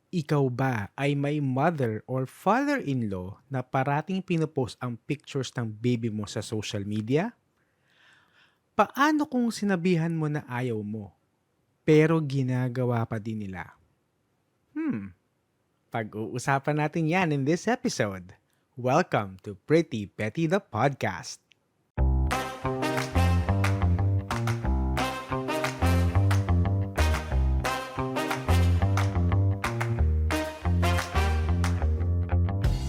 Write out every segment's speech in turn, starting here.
Ikaw ba ay may mother or father-in-law na parating pinopost ang pictures ng baby mo sa social media? Paano kung sinabihan mo na ayaw mo, pero ginagawa pa din nila? Hmm, pag-uusapan natin yan in this episode. Welcome to Pretty Petty the Podcast.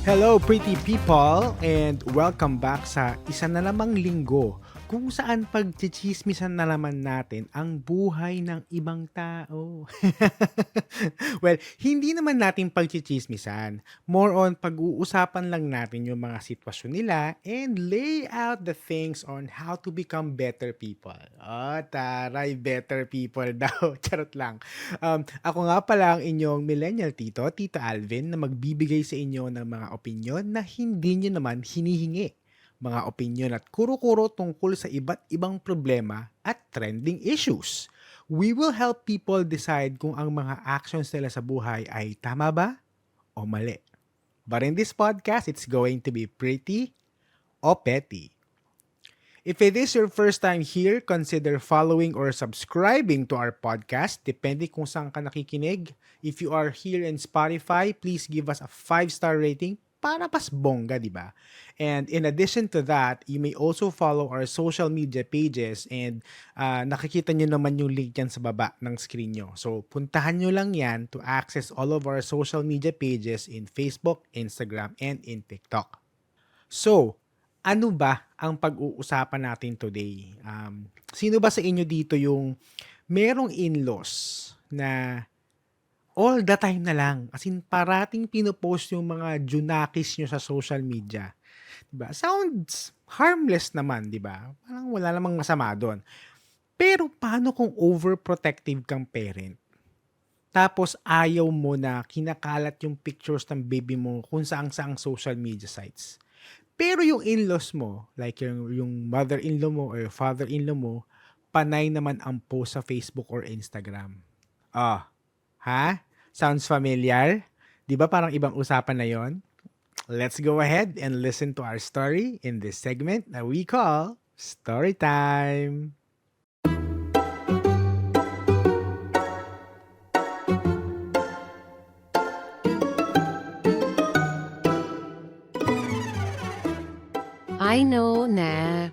Hello pretty people and welcome back sa isa na namang linggo kung saan pagchichismisan na naman natin ang buhay ng ibang tao. Well, hindi naman natin pagchichismisan. More on pag-uusapan lang natin yung mga sitwasyon nila and lay out the things on how to become better people. Oh, taray, better people daw. Charot lang. Ako nga pala ang inyong millennial tito, Tito Alvin, na magbibigay sa inyo ng mga opinyon na hindi nyo naman hinihingi. Mga opinyon at kuro-kuro tungkol sa iba't ibang problema at trending issues. We will help people decide kung ang mga actions nila sa buhay ay tama ba o mali. But in this podcast, it's going to be pretty o petty. If it is your first time here, consider following or subscribing to our podcast, depende kung saan ka nakikinig. If you are here in Spotify, please give us a 5-star rating para pas bongga, di ba? And in addition to that, you may also follow our social media pages and nakikita nyo naman yung link yan sa baba ng screen nyo. So, puntahan nyo lang yan to access all of our social media pages in Facebook, Instagram, and in TikTok. So, ano ba ang pag-uusapan natin today? Sino ba sa inyo dito yung merong in-laws na all the time na lang, as in parating pinopost yung mga junakis nyo sa social media? Diba? Sounds harmless naman, di ba? Parang wala namang masama doon. Pero paano kung overprotective kang parent? Tapos ayaw mo na kinakalat yung pictures ng baby mo kung saang-saang social media sites. Pero yung in-laws mo, like yung mother-in-law mo or father-in-law mo, panay naman ang post sa Facebook or Instagram. Ah, ha? Sounds familiar? Di ba parang ibang usapan na yon? Let's go ahead and listen to our story in this segment that we call Story Time. I know na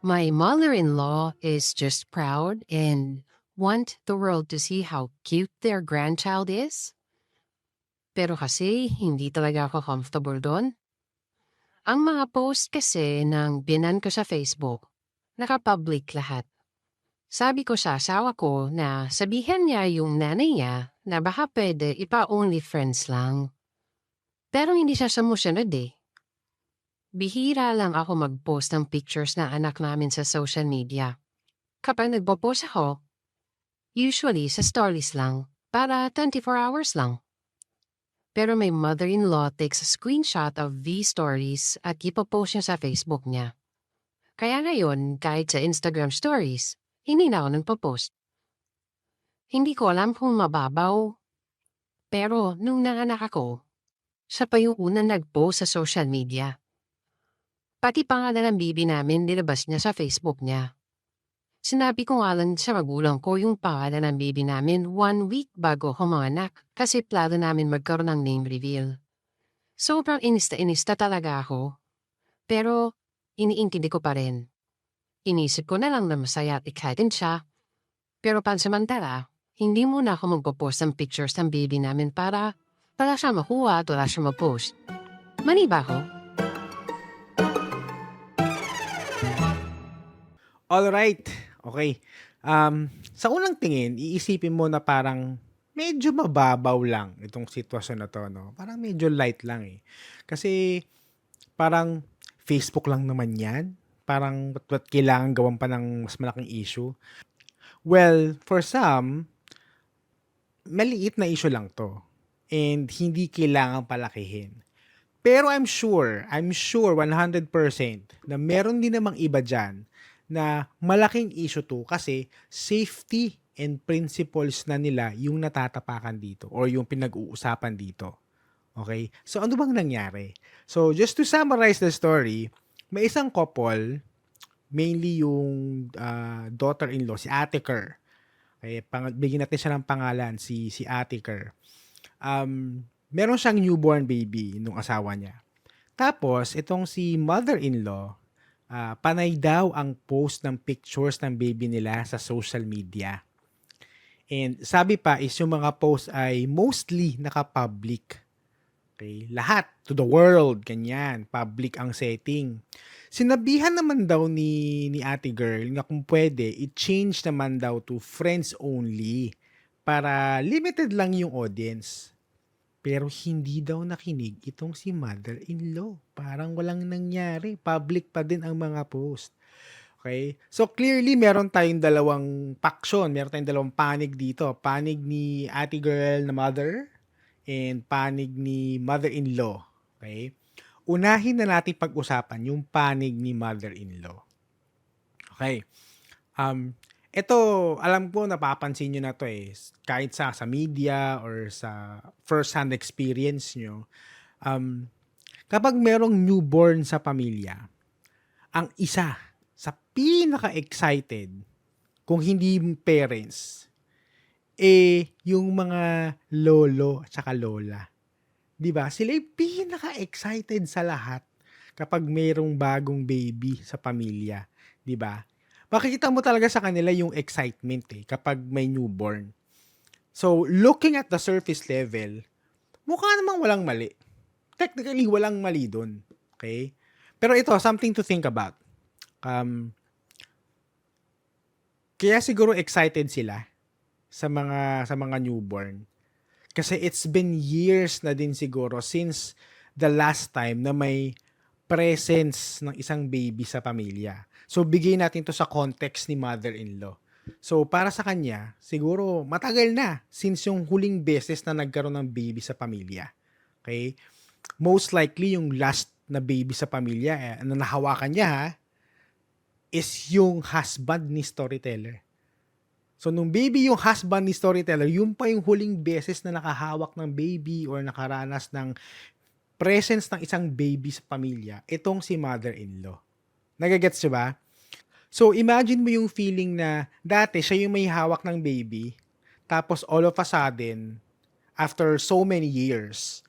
my mother-in-law is just proud and want the world to see how cute their grandchild is. Pero kasi hindi talaga ako comfortable doon. Ang mga post kasi ng binan ko sa Facebook, naka-public lahat. Sabi ko sa asawa ko na sabihan niya yung nanay niya na baka pwede ipa-only friends lang. Pero hindi siya sumusunod eh. Bihira lang ako mag-post ng pictures ng anak namin sa social media. Kapag nagpo-post ako, usually sa stories lang, para 24 hours lang. Pero my mother-in-law takes a screenshot of these stories at ipopost niya sa Facebook niya. Kaya ngayon, kahit sa Instagram stories, hindi na ako nagpo-post. Hindi ko alam kung mababaw. Pero nung nanganak ako, siya pa yung unang nag-post sa social media. Pati pangalan ng baby namin nilabas niya sa Facebook niya. Sinabi ko nga lang sa magulang ko yung pangalan ng baby namin 1 week bago ako manganak kasi plano namin magkaroon ng name reveal. Sobrang inista talaga ako. Pero iniintindi ko pa rin. Inisip ko na lang na masaya at excited siya. Pero pansamantala, hindi muna ako magpo-post ng pictures ng baby namin para wala siya makuha at wala siya mag-post. Mali ba ako? Alright, okay. Sa unang tingin, iisipin mo na parang medyo mababaw lang itong sitwasyon na to, no? Parang medyo light lang eh. Kasi parang Facebook lang naman yan. Parang ba't kailangan gawan pa ng mas malaking issue? Well, for some, maliit na issue lang to. And hindi kailangan palakihin. Pero I'm sure 100% na meron din namang iba dyan na malaking issue to kasi safety and principles na nila yung natatapakan dito or yung pinag-uusapan dito. Okay? So, ano bang nangyari? So, just to summarize the story, may isang couple, mainly yung daughter-in-law, si Ate Kerr. Okay, bigyan natin siya ng pangalan, si Ate Kerr. Meron siyang newborn baby nung asawa niya. Tapos, itong si mother-in-law, panay daw ang post ng pictures ng baby nila sa social media. And sabi pa is yung mga post ay mostly naka-public. Okay? Lahat, to the world, ganyan. Public ang setting. Sinabihan naman daw ni ate girl na kung pwede, i-change naman daw to friends only para limited lang yung audience. Pero hindi daw nakinig itong si mother-in-law. Parang walang nangyari. Public pa din ang mga post. Okay? So clearly, meron tayong dalawang faction. Meron tayong dalawang panig dito. Panig ni ate girl na mother and panig ni mother-in-law. Okay? Unahin na natin pag-usapan yung panig ni mother-in-law. Okay. Ito, alam ko napapansin nyo na to kahit sa media or sa first-hand experience nyo. Kapag merong newborn sa pamilya, ang isa sa pinaka-excited, kung hindi parents, yung mga lolo at saka lola. 'Di ba? Sila yung pinaka-excited sa lahat kapag mayroong bagong baby sa pamilya, 'di ba? Makikita mo talaga sa kanila yung excitement kapag may newborn. So, looking at the surface level, mukha namang walang mali. Technically, walang mali dun. Okay? Pero ito, something to think about. Kaya siguro excited sila sa mga newborn. Kasi it's been years na din siguro since the last time na may presence ng isang baby sa pamilya. So, bigay natin to sa context ni mother-in-law. So, para sa kanya, siguro matagal na since yung huling beses na nagkaroon ng baby sa pamilya. Okay? Most likely, yung last na baby sa pamilya na nahawakan niya is yung husband ni storyteller. So, nung baby yung husband ni storyteller, yun pa yung huling beses na nakahawak ng baby or nakaranas ng presence ng isang baby sa pamilya, itong si mother-in-law. Nagagets siya ba? So, imagine mo yung feeling na dati siya yung may hawak ng baby, tapos all of a sudden, after so many years,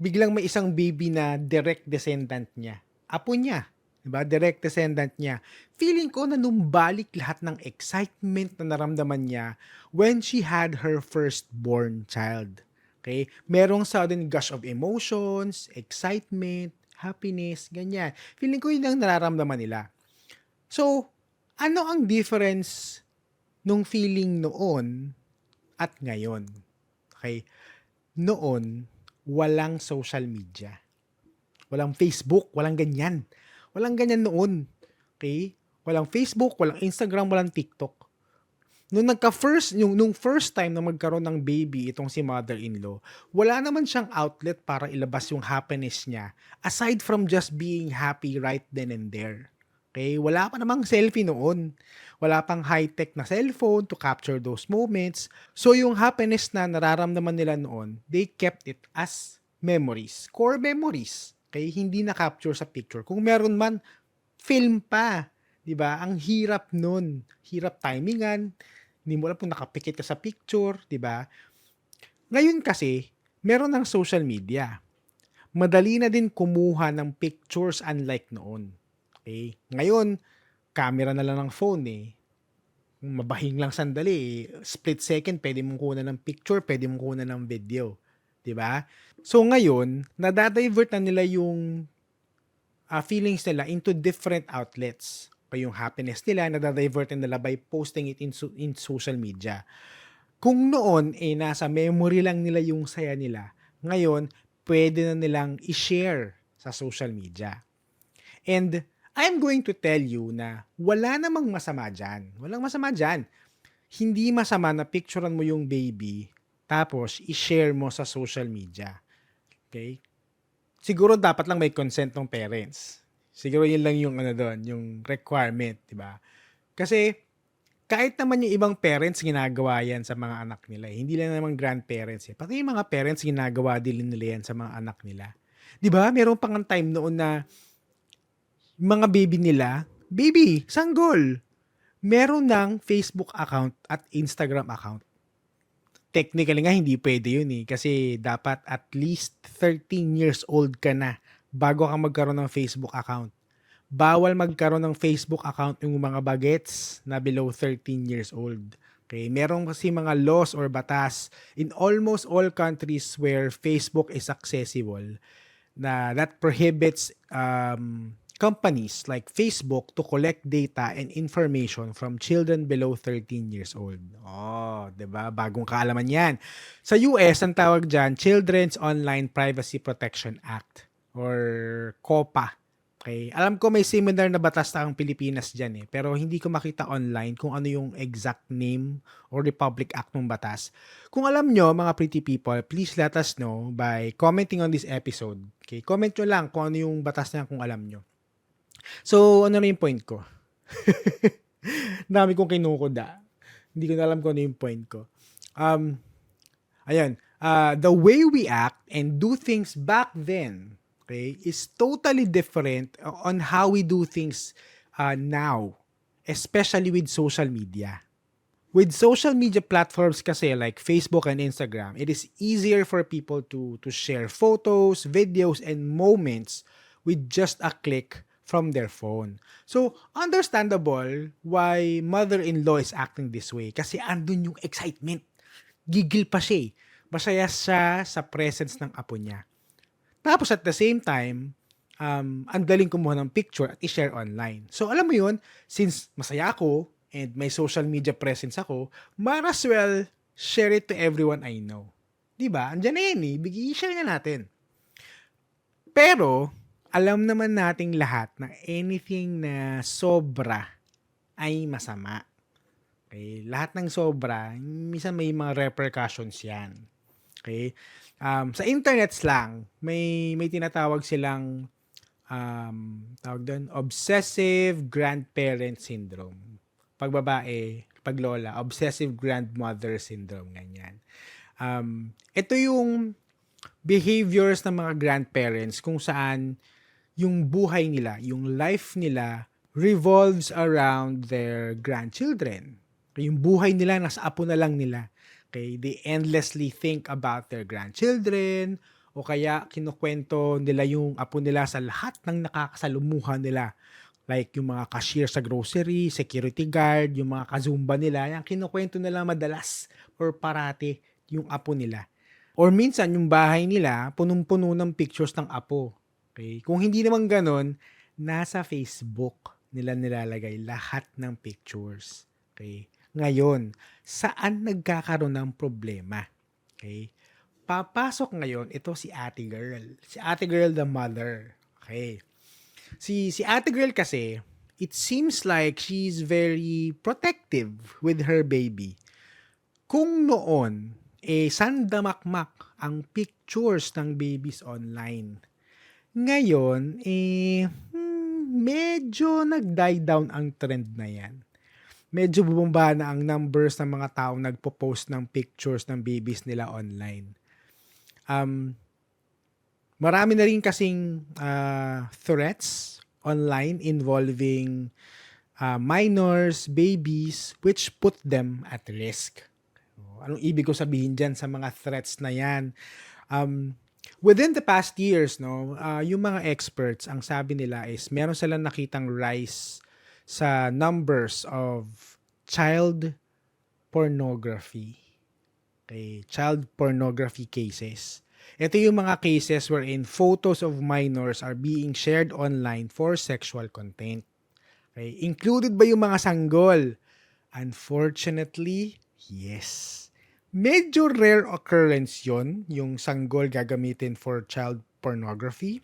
biglang may isang baby na direct descendant niya. Apo niya. Diba? Direct descendant niya. Feeling ko na numbalik lahat ng excitement na naramdaman niya when she had her firstborn child. Okay? Merong sudden gush of emotions, excitement, happiness, ganyan. Feeling ko yun ang nararamdaman nila. So, ano ang difference nung feeling noon at ngayon? Okay? Noon, walang social media. Walang Facebook, walang ganyan. Walang ganyan noon. Okay? Walang Facebook, walang Instagram, walang TikTok. Nung first time na magkaroon ng baby itong si mother-in-law, wala naman siyang outlet para ilabas yung happiness niya aside from just being happy right then and there. Okay? Wala pa namang selfie noon. Wala pang high-tech na cellphone to capture those moments. So yung happiness na nararamdaman nila noon, they kept it as memories, core memories. Okay? Hindi na capture sa picture. Kung meron man, film pa. 'Di ba? Ang hirap nun. Hirap timingan. Hindi mo alam kung nakapikit ka sa picture, 'di ba? Ngayon kasi, meron ng social media. Madali na din kumuha ng pictures unlike noon. Okay? Ngayon, camera na lang ng phone Mabahing lang sandali split second pwede mong kunan ng picture, pwede mong kunan ng video, 'di ba? So ngayon, nadadivert na nila yung feelings nila into different outlets. Yung happiness nila, nadadivert nila by posting it in social media. Kung noon, nasa memory lang nila yung saya nila, ngayon, pwede na nilang i-share sa social media. And I'm going to tell you na wala namang masama dyan. Walang masama dyan. Hindi masama na picturean mo yung baby, tapos i-share mo sa social media. Okay? Siguro dapat lang may consent ng parents. Siguro yun lang yung yung requirement, 'di ba? Kasi Kahit naman yung ibang parents ginagawa yan sa mga anak nila, eh. Hindi lang naman grandparents, eh. Pati yung mga parents ginagawa din nila yan sa mga anak nila. 'Di ba? Meron pa ngang time noon na mga baby nila, baby, sanggol, meron ng Facebook account at Instagram account. Technically nga hindi pwede yun eh kasi dapat at least 13 years old ka na bago ka magkaroon ng Facebook account. Bawal magkaroon ng Facebook account yung mga bagets na below 13 years old. Okay, meron kasi mga laws or batas in almost all countries where Facebook is accessible that prohibits companies like Facebook to collect data and information from children below 13 years old. Oh, 'di ba? Bagong kaalaman 'yan. Sa US, ang tawag diyan, Children's Online Privacy Protection Act or COPA. Okay, alam ko may similar na batas ang Pilipinas diyan eh, pero hindi ko makita online kung ano yung exact name or Republic Act ng batas. Kung alam nyo, mga pretty people, please let us know by commenting on this episode. Okay, comment nyo lang kung ano yung batas niya kung alam nyo. So, ano na yung point ko? Dami kong kinukuda. Hindi ko na alam kung ano yung point ko. Ayan. The way we act and do things back then, okay, is totally different on how we do things now, especially with social media. With social media platforms kasi like Facebook and Instagram, it is easier for people to share photos, videos, and moments with just a click from their phone. So, understandable why mother-in-law is acting this way kasi andun yung excitement. Gigil pa siya eh. Masaya siya sa presence ng apo niya. Tapos at the same time, ang daling kumuha ng picture at i-share online. So, alam mo yun, since masaya ako and may social media presence ako, might as well share it to everyone I know. Diba? Andiyan na yan eh. I-share na natin. Pero, alam naman nating lahat na anything na sobra ay masama. Okay? Lahat ng sobra, minsan may mga repercussions yan. Okay? Sa internets lang, may tinatawag silang tawag doon, obsessive grandparent syndrome. Pag babae, pag lola, obsessive grandmother syndrome, ganyan. Ito yung behaviors ng mga grandparents kung saan yung buhay nila, yung life nila revolves around their grandchildren. Yung buhay nila, nasa apo na lang nila. Okay? They endlessly think about their grandchildren o kaya kinukwento nila yung apo nila sa lahat ng nakakasalumuha nila. Like yung mga cashier sa grocery, security guard, yung mga kazumba nila, yung kinukwento nila madalas or parati yung apo nila. Or minsan yung bahay nila, punong-puno ng pictures ng apo. Okay? Kung hindi naman ganon, nasa Facebook nila nilalagay lahat ng pictures. Okay? Ngayon, saan nagkakaroon ng problema? Okay? Papasok ngayon, ito si Ate Girl. Si Ate Girl the mother. Okay? Si Ate Girl kasi, it seems like she's very protective with her baby. Kung noon, sandamakmak ang pictures ng babies online. Ngayon, medyo nag-die down ang trend na yan. Medyo bumaba na ang numbers ng mga taong nagpo-post ng pictures ng babies nila online. Marami na rin kasing threats online involving minors, babies, which put them at risk. Anong ibig ko sabihin dyan sa mga threats na yan? Within the past years, yung mga experts, ang sabi nila is meron silang nakitang rise sa numbers of child pornography. Okay, child pornography cases. Ito yung mga cases wherein photos of minors are being shared online for sexual content. Okay, included ba yung mga sanggol? Unfortunately, yes. Medyo rare occurrence yon, yung sanggol gagamitin for child pornography.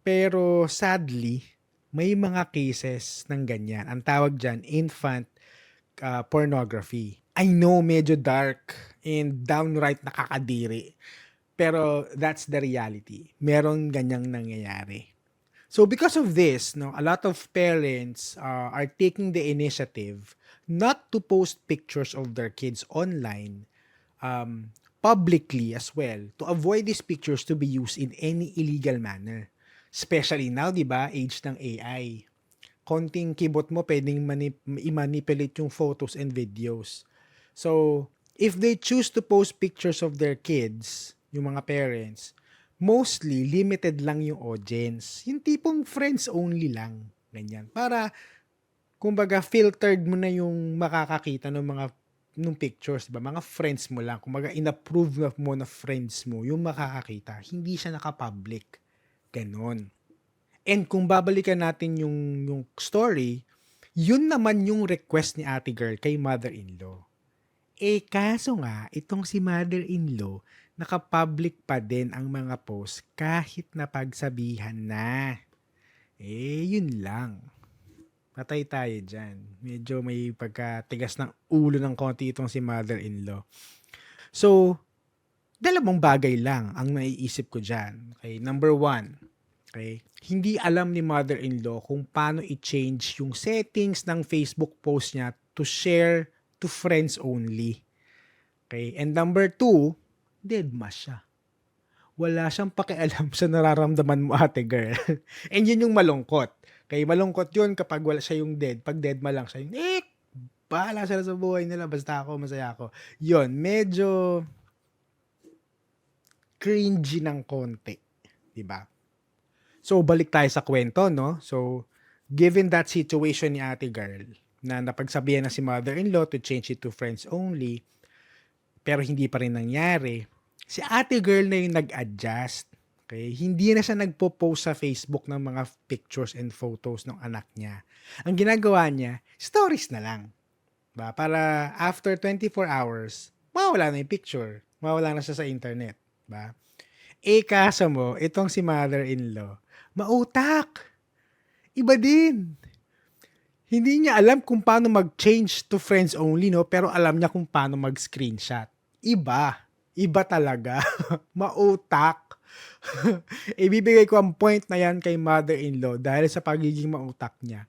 Pero sadly, may mga cases ng ganyan. Ang tawag dyan, infant pornography. I know, medyo dark and downright nakakadiri. Pero that's the reality. Meron ganyang nangyayari. So because of this, no, a lot of parents are taking the initiative not to post pictures of their kids online publicly as well to avoid these pictures to be used in any illegal manner. Especially now, di ba, age ng AI. Konting keyboard mo, pwedeng i-manipulate yung photos and videos. So, if they choose to post pictures of their kids, yung mga parents, mostly limited lang yung audience. Yung tipong friends only lang. Ganyan. Para, kumbaga, filtered mo na yung makakakita ng mga nung pictures, diba? Mga friends mo lang. Kumbaga, inapprove mo na friends mo yung makakakita. Hindi siya naka-public. Ganon. And kung babalikan natin yung story, yun naman yung request ni ate girl kay mother-in-law. Kaso nga, itong si mother-in-law, naka-public pa din ang mga post kahit napagsabihan na. Yun lang. Patay tayo dyan. Medyo may pagkatigas ng ulo ng konti itong si mother-in-law. So, dalawang bagay lang ang naiisip ko dyan. Okay, number one, okay, hindi alam ni mother-in-law kung paano i-change yung settings ng Facebook post niya to share to friends only. Okay, and number two, deadma siya. Wala siyang pakialam sa nararamdaman mo, ate girl. And yun yung malungkot. Okay, malungkot yun kapag wala siya yung dead. Pag deadma lang siya yung, bahala sila sa buhay nila, basta ako, masaya ako. Yun, medyo cringy ng konti. Diba? So, balik tayo sa kwento, no? So, given that situation ni ate girl, na napagsabihan na si mother-in-law to change it to friends only, pero hindi pa rin nangyari, si ate girl na yung nag-adjust. Okay? Hindi na siya nagpo-post sa Facebook ng mga pictures and photos ng anak niya. Ang ginagawa niya, stories na lang. Ba? Para after 24 hours, mawala na yung picture. Mawala na siya sa internet. Ba? Kaso mo, itong si mother-in-law, mautak. Iba din. Hindi niya alam kung paano mag-change to friends only, no? Pero alam niya kung paano mag-screenshot. Iba. Iba talaga. Mautak. Ibibigay ko ang point na yan kay mother-in-law dahil sa pagiging mautak niya.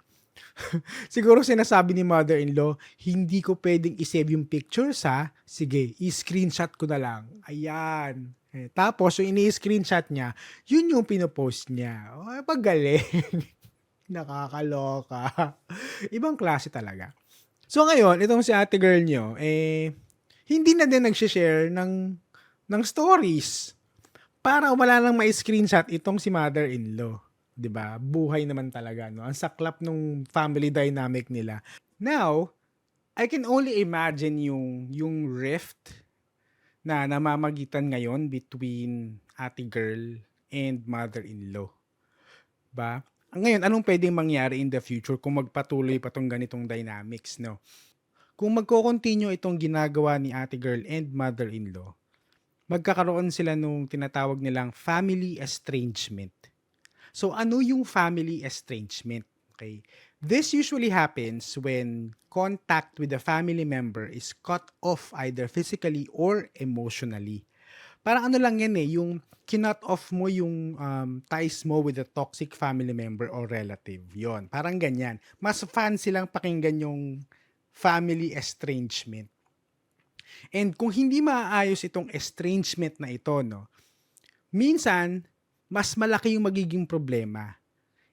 Siguro sinasabi ni mother-in-law, hindi ko pwedeng isave yung pictures ha. Sige, i-screenshot ko na lang. Ayan. Tapos, yung ini-screenshot niya, yun yung pinopost niya. Pagaling. Nakakaloka. Ibang klase talaga. So ngayon, itong si ate girl nyo, hindi na din nag-share ng stories. Para wala nang ma-screenshot itong si mother-in-law. 'Di ba? Buhay naman talaga, no? Ang saklap nung family dynamic nila. Now, I can only imagine yung rift na namamagitan ngayon between ate girl and mother-in-law. Ba? Ngayon, anong pwedeng mangyari in the future kung magpatuloy pa tong ganitong dynamics, no? Kung magko-continue itong ginagawa ni ate girl and mother-in-law, magkakaroon sila nung tinatawag nilang family estrangement. So, ano yung family estrangement? Okay? This usually happens when contact with a family member is cut off either physically or emotionally. Parang ano lang yan yung kinut off mo yung ties mo with a toxic family member or relative. Yon, parang ganyan. Mas fan silang pakinggan yung family estrangement. And kung hindi maayos itong estrangement na ito, no, minsan, mas malaki yung magiging problema.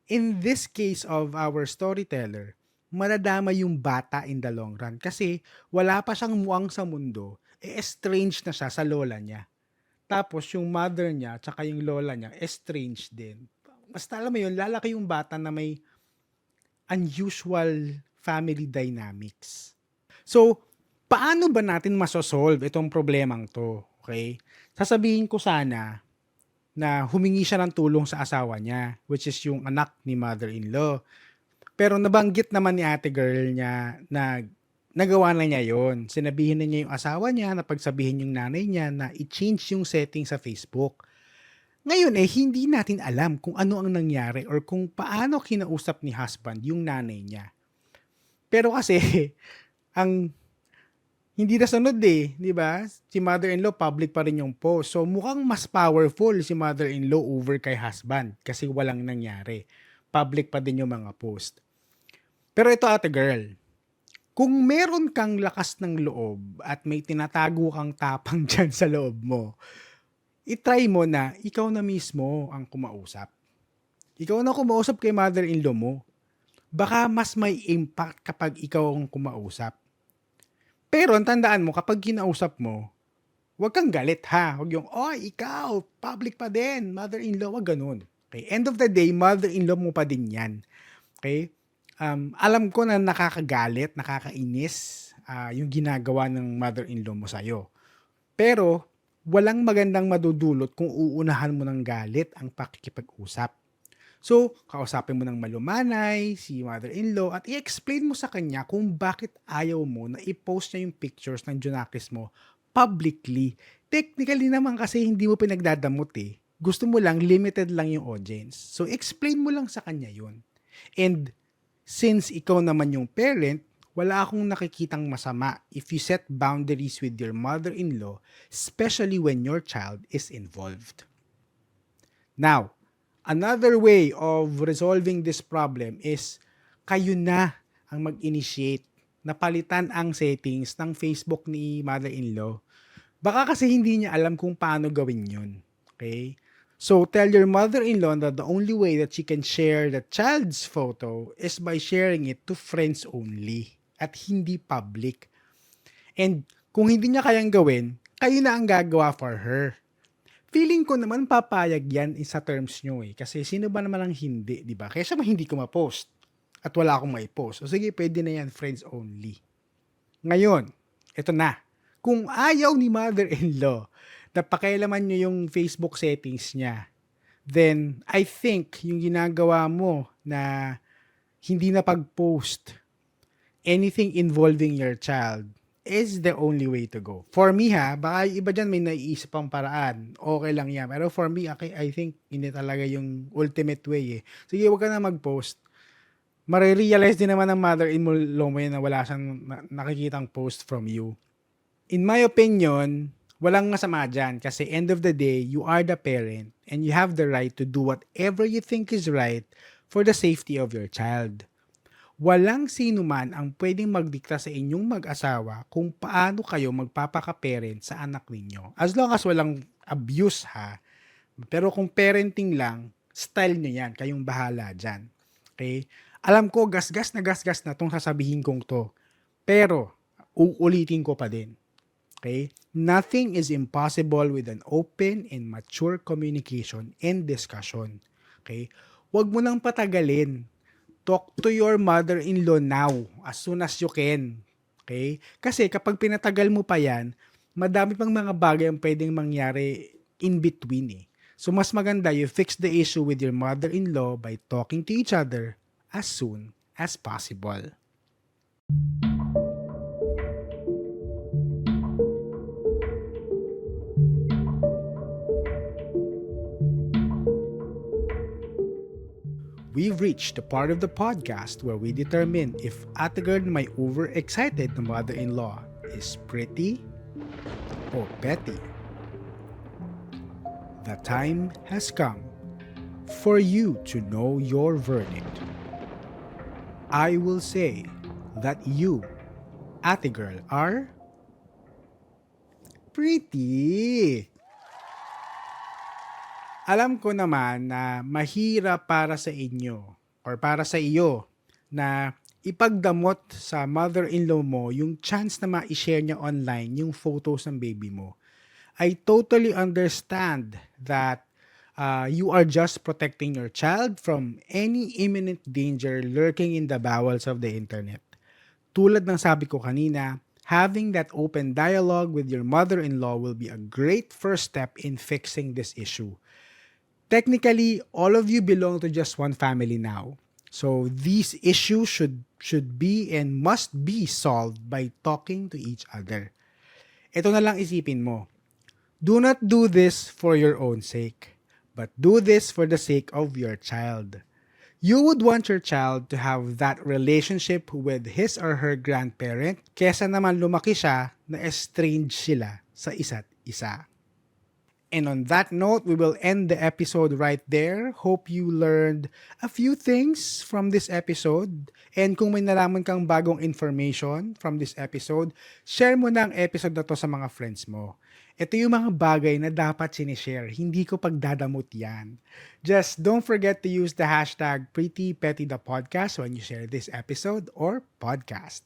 In this case of our storyteller, madadama yung bata in the long run kasi wala pa siyang muwang sa mundo, estranged na siya sa lola niya. Tapos yung mother niya tsaka yung lola niya, estranged din. Basta alam mo yun, lalaki yung bata na may unusual family dynamics. So, paano ba natin masosolve itong problemang to? Okay? Sasabihin ko sana na humingi siya ng tulong sa asawa niya, which is yung anak ni mother-in-law. Pero nabanggit naman ni ate girl niya na nagawa na niya yon. Sinabihin na niya yung asawa niya na pagsabihin yung nanay niya na i-change yung setting sa Facebook. Ngayon hindi natin alam kung ano ang nangyari or kung paano kinausap ni husband yung nanay niya. Pero kasi, hindi nasunod eh, di ba? Si mother-in-law, public pa rin yung post. So, mukhang mas powerful si mother-in-law over kay husband kasi walang nangyari. Public pa din yung mga post. Pero ito, ate girl, kung meron kang lakas ng loob at may tinatago kang tapang dyan sa loob mo, itry mo na ikaw na mismo ang kumausap. Ikaw na kumausap kay mother-in-law mo. Baka mas may impact kapag ikaw ang kumausap. Pero tandaan mo, kapag kinausap mo, huwag kang galit ha. Huwag yung, ikaw, public pa din, mother-in-law, wag ganun. Okay? End of the day, mother-in-law mo pa din yan. Okay? Alam ko na nakakagalit, nakakainis yung ginagawa ng mother-in-law mo sa'yo. Pero, walang magandang madudulot kung uunahan mo ng galit ang pakikipag-usap. So, kausapin mo ng malumanay si mother-in-law at i-explain mo sa kanya kung bakit ayaw mo na i-post niya yung pictures ng Junakis mo publicly. Technically naman kasi hindi mo pinagdadamot eh. Gusto mo lang, limited lang yung audience. So, explain mo lang sa kanya yun. And, since ikaw naman yung parent, wala akong nakikitang masama if you set boundaries with your mother-in-law, especially when your child is involved. Now, another way of resolving this problem is kayo na ang mag-initiate na palitan ang settings ng Facebook ni mother-in-law. Baka kasi hindi niya alam kung paano gawin yun. Okay? So, tell your mother-in-law that the only way that she can share the child's photo is by sharing it to friends only at hindi public. And kung hindi niya kayang gawin, kayo na ang gagawa for her. Feeling ko naman papayag yan sa terms nyo eh. Kasi sino ba naman ang hindi, di ba? Kaya hindi ko ma-post at wala akong mai-post. O sige, pwede na yan, friends only. Ngayon, ito na. Kung ayaw ni mother-in-law na pakialaman nyo yung Facebook settings niya, then I think yung ginagawa mo na hindi na pag-post anything involving your child is the only way to go. For me baka iba dyan may naiisip pang paraan. Okay lang yan. Pero for me, I think hindi talaga yung ultimate way eh. Sige, huwag ka na mag-post. Marirealize din naman ng mother-in-law mo yun na wala siyang nakikitang post from you. In my opinion, walang masama dyan kasi end of the day, you are the parent and you have the right to do whatever you think is right for the safety of your child. Walang sino man ang pwedeng magdikta sa inyong mag-asawa kung paano kayo magpapaka-parent sa anak ninyo. As long as walang abuse Pero kung parenting lang, style nyo yan. Kayong bahala dyan. Okay? Alam ko, gasgas na tong sasabihin kong to. Pero, uulitin ko pa din. Okay? Nothing is impossible with an open and mature communication and discussion. Okay? Huwag mo nang patagalin. Talk to your mother-in-law now as soon as you can. Okay? Kasi kapag pinatagal mo pa yan, madami pang mga bagay ang pwedeng mangyari in between eh. So mas maganda you fix the issue with your mother-in-law by talking to each other as soon as possible. We've reached the part of the podcast where we determine if Atagard, my overexcited mother-in-law, is pretty or petty. The time has come for you to know your verdict. I will say that you, Atagirl, are pretty. Alam ko naman na mahirap para sa inyo or para sa iyo na ipagdamot sa mother-in-law mo yung chance na ma-share niya online yung photos ng baby mo. I totally understand that you are just protecting your child from any imminent danger lurking in the bowels of the internet. Tulad ng sabi ko kanina, having that open dialogue with your mother-in-law will be a great first step in fixing this issue. Technically, all of you belong to just one family now. So these issues should be and must be solved by talking to each other. Ito na lang isipin mo. Do not do this for your own sake, but do this for the sake of your child. You would want your child to have that relationship with his or her grandparent kesa naman lumaki siya na estranged sila sa isa't isa. And on that note, we will end the episode right there. Hope you learned a few things from this episode. And kung may nalaman kang bagong information from this episode, share mo na ang episode na to sa mga friends mo. Ito yung mga bagay na dapat sinishare. Hindi ko pagdadamot yan. Just don't forget to use the hashtag PrettyPettyThePodcast when you share this episode or podcast.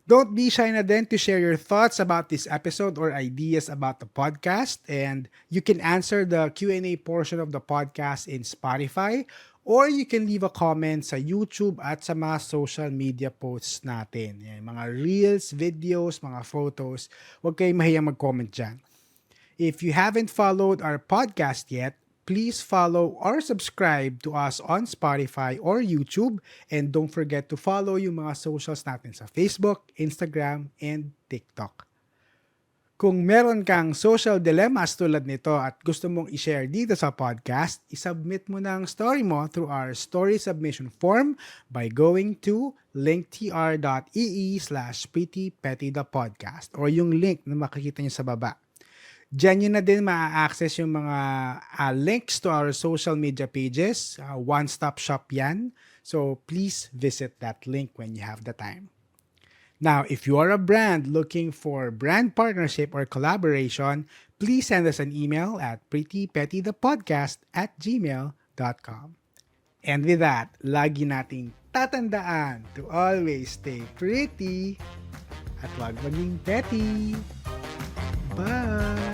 Don't be shy na din to share your thoughts about this episode or ideas about the podcast. And you can answer the Q&A portion of the podcast in Spotify, or you can leave a comment sa YouTube at sa mga social media posts natin. Yan, mga reels, videos, mga photos. Huwag kayong mahiyang mag-comment dyan. If you haven't followed our podcast yet, please follow or subscribe to us on Spotify or YouTube. And don't forget to follow yung mga socials natin sa Facebook, Instagram, and TikTok. Kung meron kang social dilemmas tulad nito at gusto mong i-share dito sa podcast, isubmit mo na ang story mo through our story submission form by going to linktr.ee/prettypettythepodcast or yung link na makikita niyo sa baba. Diyan nyo na din ma-access yung mga links to our social media pages. One-stop shop yan. So please visit that link when you have the time. Now, if you are a brand looking for brand partnership or collaboration, please send us an email at prettypettythepodcast@gmail.com. And with that, lagi nating tatandaan to always stay pretty at wag maging petty. Bye!